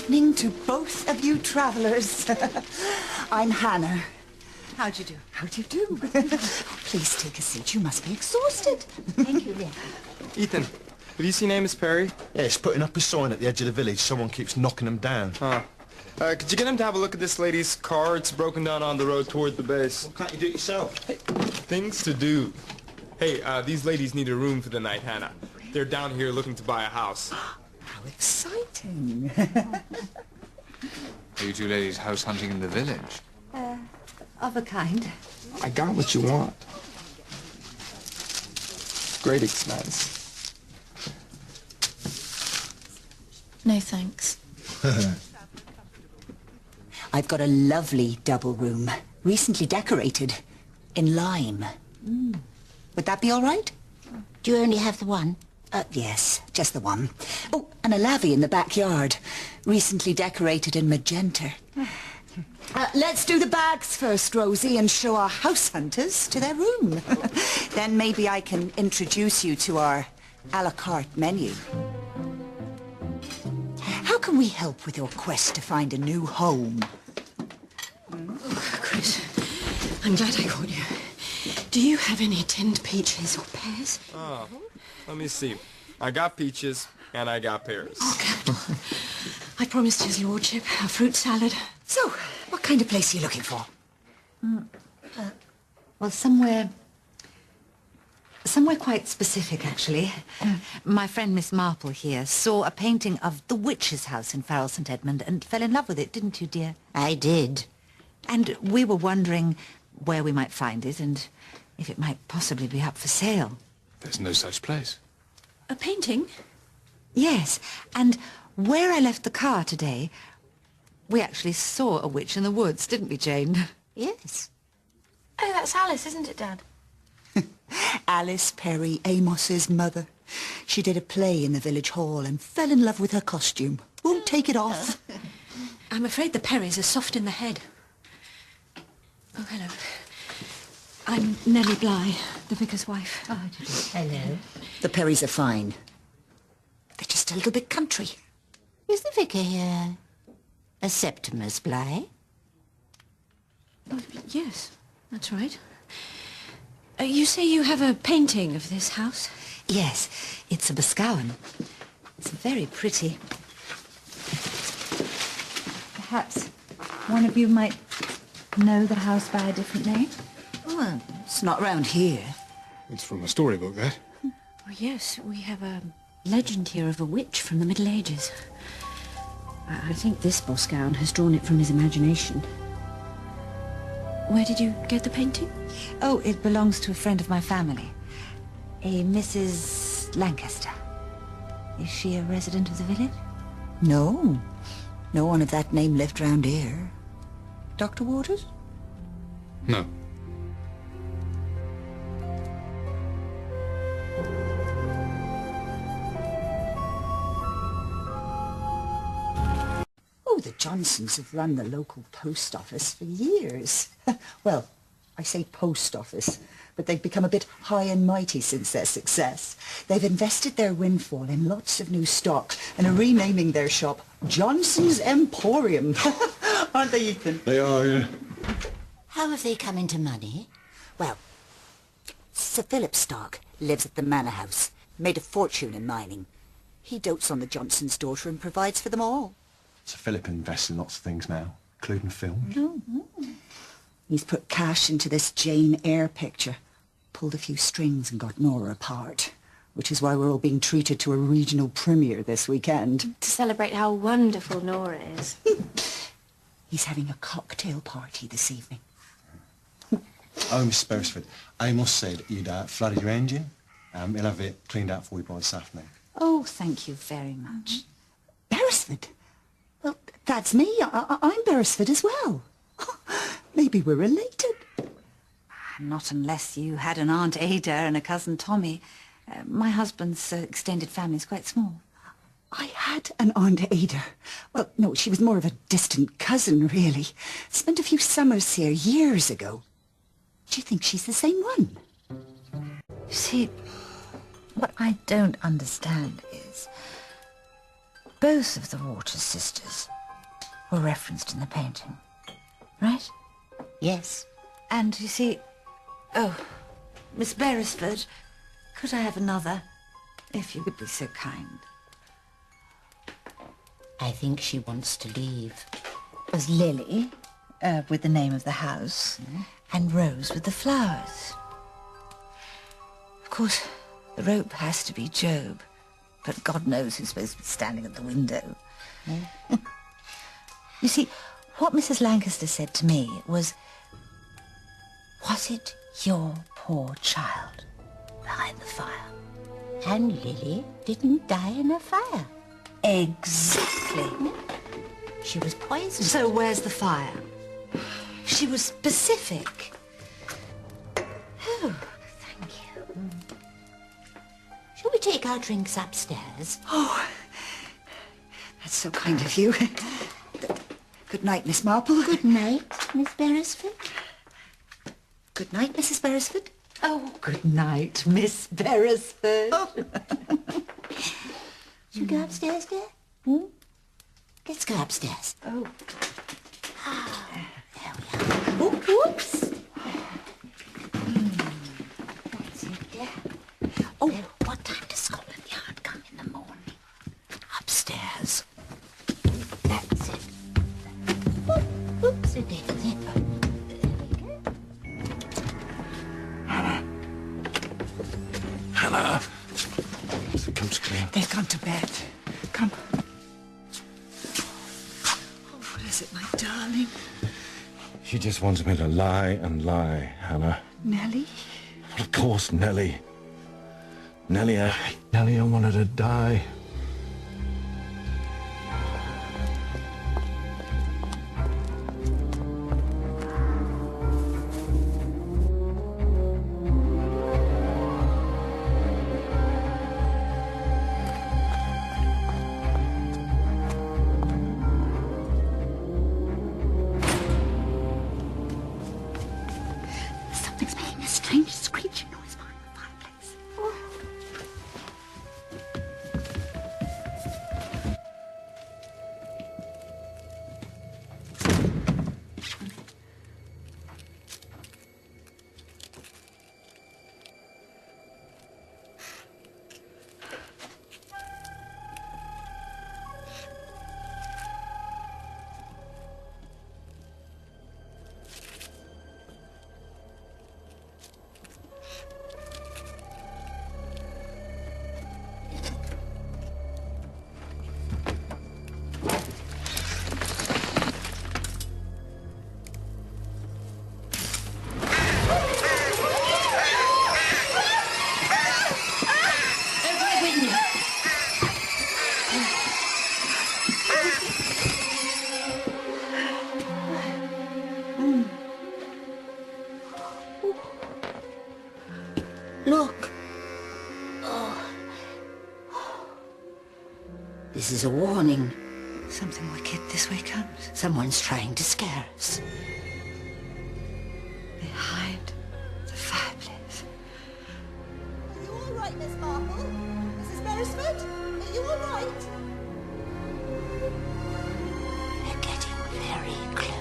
evening to both of you travellers. I'm Hannah. How'd you do? How'd you do? Please take a seat. You must be exhausted. Thank you, Leah. Ethan, have you seen Amos Perry? Yeah, he's putting up a sign at the edge of the village. Someone keeps knocking him down. Huh. Could you get him to have a look at this lady's car? It's broken down on the road toward the base. Well, can't you do it yourself? Hey, things to do. Hey, these ladies need a room for the night, Hannah. They're down here looking to buy a house. How exciting. Are you two ladies house hunting in the village? Of a kind. I got what you want. Great expense. No, thanks. I've got a lovely double room, recently decorated, in lime. Would that be all right? Do you only have the one? Yes, just the one. Oh, and a lavvy in the backyard, recently decorated in magenta. Let's do the bags first, Rosie, and show our house hunters to their room. Then maybe I can introduce you to our a la carte menu. How can we help with your quest to find a new home? Oh, Chris, I'm glad I caught you. Do you have any tinned peaches or pears? Oh, let me see. I got peaches and I got pears. Oh, capital. I promised his lordship a fruit salad. So, what kind of place are you looking for? Well, somewhere quite specific, actually. My friend Miss Marple here saw a painting of the witch's house in Farrell St. Edmund and fell in love with it, didn't you, dear? I did. And we were wondering where we might find it and if it might possibly be up for sale. There's no such place. A painting? Yes, and where I left the car today, we actually saw a witch in the woods, didn't we, Jane? Yes. Oh, that's Alice, isn't it, Dad? Alice Perry, Amos's mother. She did a play in the village hall and fell in love with her costume. Won't take it off. I'm afraid the Perrys are soft in the head. Oh, hello. I'm Nellie Bly, the vicar's wife. Oh, hello. The Perrys are fine. They're just a little bit country. Is the vicar here a Septimus Bly? Oh, yes, that's right. You say you have a painting of this house? Yes, it's a Boscawen. It's very pretty. Perhaps one of you might know the house by a different name? Well, it's not round here. It's from a storybook, that. Oh, yes, we have a legend here of a witch from the Middle Ages. I think this Boscawen has drawn it from his imagination. Where did you get the painting? Oh, it belongs to a friend of my family. A Mrs. Lancaster. Is she a resident of the village? No. No one of that name lived round here. Dr. Waters? No. Oh, the Johnsons have run the local post office for years. Well, I say post office, but they've become a bit high and mighty since their success. They've invested their windfall in lots of new stock and are renaming their shop Johnson's Emporium. Aren't they, Ethan? They are, yeah. How have they come into money? Well, Sir Philip Stark lives at the manor house, made a fortune in mining. He dotes on the Johnsons' daughter and provides for them all. Sir Philip invests in lots of things now, including films. He's put cash into this Jane Eyre picture, pulled a few strings and got Nora apart, which is why we're all being treated to a regional premiere this weekend. To celebrate how wonderful Nora is. He's having a cocktail party this evening. Oh, Miss Beresford, Amos said you'd flooded your engine. He'll have it cleaned out for you by this afternoon. Oh, thank you very much. Beresford? Well, that's me. I'm Beresford as well. Maybe we're related. Not unless you had an Aunt Ada and a cousin Tommy. My husband's extended family is quite small. I had an Aunt Ada. Well, no, she was more of a distant cousin, really. Spent a few summers here years ago. Do you think she's the same one? You see, what I don't understand is both of the Waters sisters were referenced in the painting, right? Yes. And you see... Oh, Miss Beresford, could I have another? If you would be so kind. I think she wants to leave. It was Lily, with the name of the house, and Rose with the flowers. Of course, the rope has to be Job, but God knows who's supposed to be standing at the window. You see, what Mrs. Lancaster said to me was it your poor child behind the fire? And Lily didn't die in a fire. Exactly. She was poisoned. So where's the fire? She was specific. Oh, thank you. Shall we take our drinks upstairs? Oh, that's so kind of you. Good night, Miss Marple. Good night, Miss Beresford. Good night, Mrs. Beresford. Oh, good night, Miss Beresford. Shall we go upstairs, dear? Let's go upstairs. Oh. There we are. Oh, whoops. That's it, dear. Oh, what time does Scotland Yard come in the morning? Upstairs. That's it. Whoops, it did. Hannah! Come to clear. They've gone to bed. Come. Oh, what is it, my darling? She just wants me to lie and lie, Hannah. Nellie? Of course, Nellie. Nellie, I want her to die. Something's making a strange screeching noise behind the fireplace. Look. This is a warning. Something wicked this way comes. Someone's trying to scare us. Behind the fireplace. Are you all right, Miss Marple? Mrs. Beresford? Are you all right? They're getting very close.